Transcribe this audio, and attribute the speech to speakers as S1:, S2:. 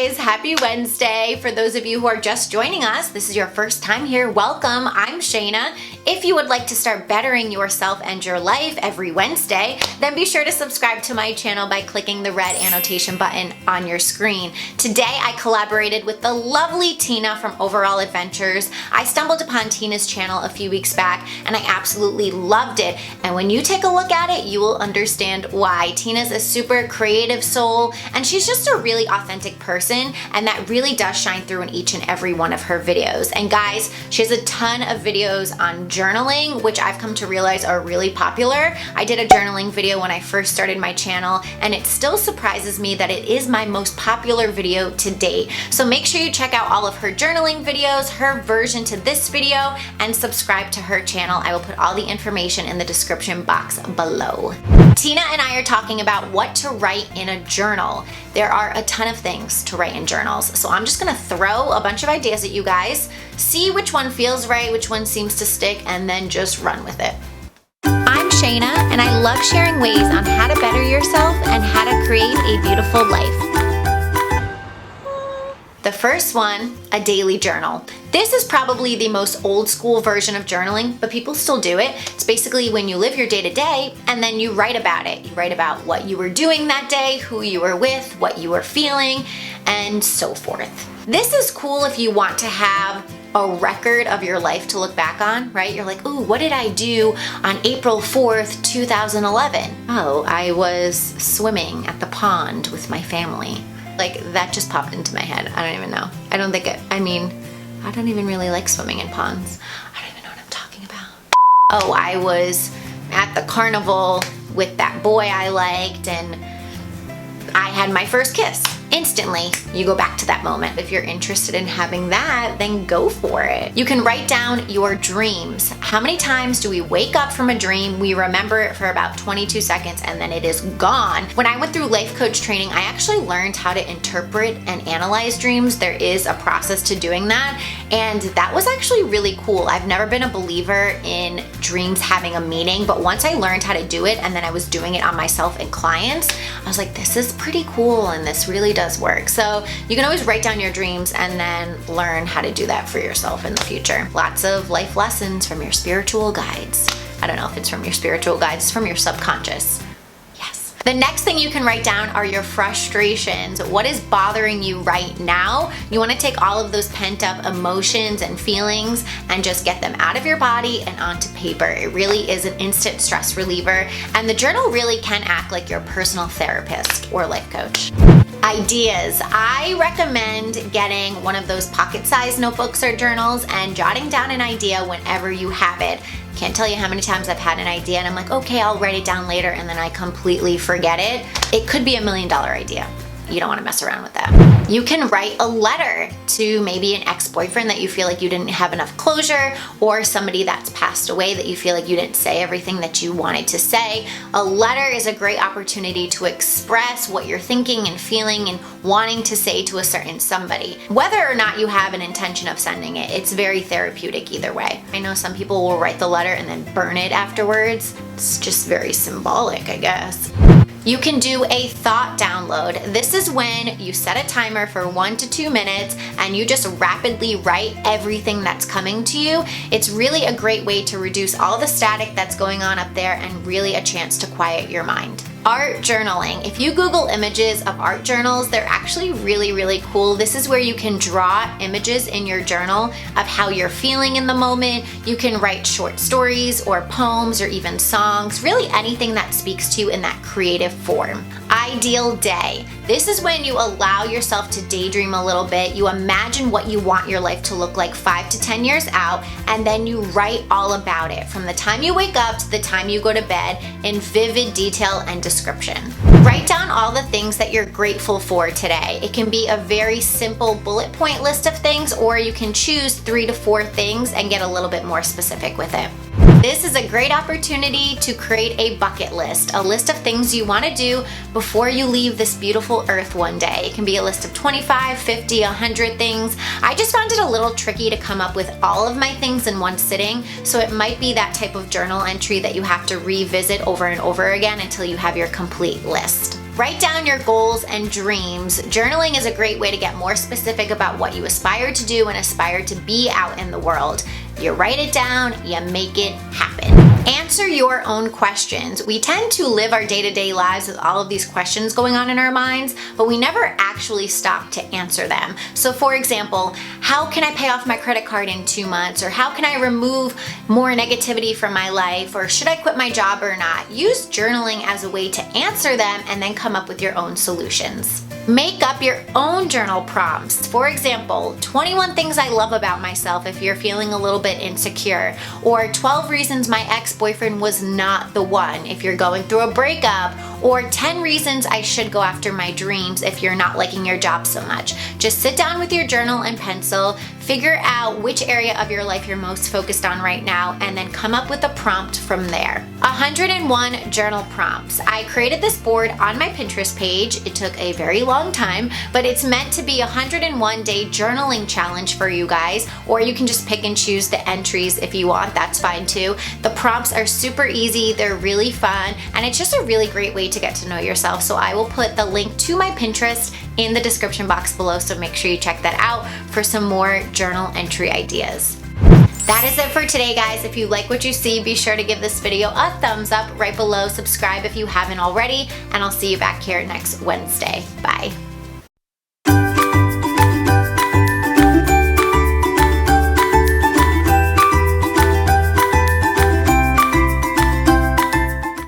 S1: guys, happy Wednesday. For those of you who are just joining us, this is your first time here, welcome. I'm Shaina. If you would like to start bettering yourself and your life every Wednesday, then be sure to subscribe to my channel by clicking the red annotation button on your screen. Today I collaborated with the lovely Tina from Overall Adventures. I stumbled upon Tina's channel a few weeks back and I absolutely loved it. And when you take a look at it, you will understand why. Tina's a super creative soul and she's just a really authentic person, and that really does shine through in each and every one of her videos. And guys, she has a ton of videos on journaling, which I've come to realize are really popular. I did a journaling video when I first started my channel, and it still surprises me that it is my most popular video to date. So make sure you check out all of her journaling videos, her version to this video, and subscribe to her channel. I will put all the information in the description box below. Tina and I are talking about what to write in a journal. There are a ton of things to write in journals, so I'm just gonna throw a bunch of ideas at you guys, see which one feels right, which one seems to stick, and then just run with it. I'm Shaina, and I love sharing ways on how to better yourself and how to create a beautiful life. The first one, a daily journal. This is probably the most old school version of journaling, but people still do it. It's basically when you live your day to day and then you write about it. You write about what you were doing that day, who you were with, what you were feeling, and so forth. This is cool if you want to have a record of your life to look back on, right? You're like, ooh, what did I do on April 4th, 2011? Oh, I was swimming at the pond with my family. Like, that just popped into my head. I don't even know. I don't even really like swimming in ponds. I don't even know what I'm talking about. Oh, I was at the carnival with that boy I liked and I had my first kiss. Instantly, you go back to that moment. If you're interested in having that, then go for it. You can write down your dreams. How many times do we wake up from a dream, we remember it for about 22 seconds, and then it is gone? When I went through life coach training, I actually learned how to interpret and analyze dreams. There is a process to doing that, and that was actually really cool. I've never been a believer in dreams having a meaning, but once I learned how to do it, and then I was doing it on myself and clients, I was like, this is pretty cool, and this really does work. So you can always write down your dreams and then learn how to do that for yourself in the future. Lots of life lessons from your spiritual guides. I don't know if it's from your spiritual guides, it's from your subconscious. Yes. The next thing you can write down are your frustrations. What is bothering you right now? You want to take all of those pent up emotions and feelings and just get them out of your body and onto paper. It really is an instant stress reliever, and the journal really can act like your personal therapist or life coach. Ideas. I recommend getting one of those pocket-sized notebooks or journals and jotting down an idea whenever you have it. Can't tell you how many times I've had an idea and I'm like, okay, I'll write it down later, and then I completely forget it. It could be $1 million idea. You don't want to mess around with that. You can write a letter to maybe an ex-boyfriend that you feel like you didn't have enough closure, or somebody that's passed away that you feel like you didn't say everything that you wanted to say. A letter is a great opportunity to express what you're thinking and feeling and wanting to say to a certain somebody. Whether or not you have an intention of sending it, it's very therapeutic either way. I know some people will write the letter and then burn it afterwards. It's just very symbolic, I guess. You can do a thought download. This is when you set a timer for 1 to 2 minutes and you just rapidly write everything that's coming to you. It's really a great way to reduce all the static that's going on up there and really a chance to quiet your mind. Art journaling. If you Google images of art journals, they're actually really cool. This is where you can draw images in your journal of how you're feeling in the moment. You can write short stories or poems or even songs, really anything that speaks to you in that creative form. Ideal day. This is when you allow yourself to daydream a little bit. You imagine what you want your life to look like 5 to 10 years out, and then you write all about it from the time you wake up to the time you go to bed in vivid detail and description. Write down all the things that you're grateful for today. It can be a very simple bullet point list of things, or you can choose 3 to 4 things and get a little bit more specific with it. This is a great opportunity to create a bucket list, a list of things you want to do before you leave this beautiful earth one day. It can be a list of 25, 50, 100 things. I just found it a little tricky to come up with all of my things in one sitting, so it might be that type of journal entry that you have to revisit over and over again until you have your complete list. Write down your goals and dreams. Journaling is a great way to get more specific about what you aspire to do and aspire to be out in the world. You write it down, you make it happen. Answer your own questions. We tend to live our day-to-day lives with all of these questions going on in our minds, but we never actually stop to answer them. So for example, how can I pay off my credit card in 2 months? Or how can I remove more negativity from my life? Or should I quit my job or not? Use journaling as a way to answer them and then come up with your own solutions. Make up your own journal prompts. For example, 21 things I love about myself if you're feeling a little bit insecure, or 12 reasons my ex-boyfriend was not the one if you're going through a breakup, or 10 reasons I should go after my dreams if you're not liking your job so much. Just sit down with your journal and pencil, figure out which area of your life you're most focused on right now, and then come up with a prompt from there. 101 journal prompts. I created this board on my Pinterest page. It took a very long time, but it's meant to be a 101-day journaling challenge for you guys, or you can just pick and choose the entries if you want. That's fine too. The prompts are super easy, they're really fun, and it's just a really great way to get to know yourself. So I will put the link to my Pinterest in the description box below, so make sure you check that out for some more journal entry ideas. That is it for today, guys. If you like what you see, be sure to give this video a thumbs up right below. Subscribe if you haven't already, and I'll see you back here next Wednesday. Bye.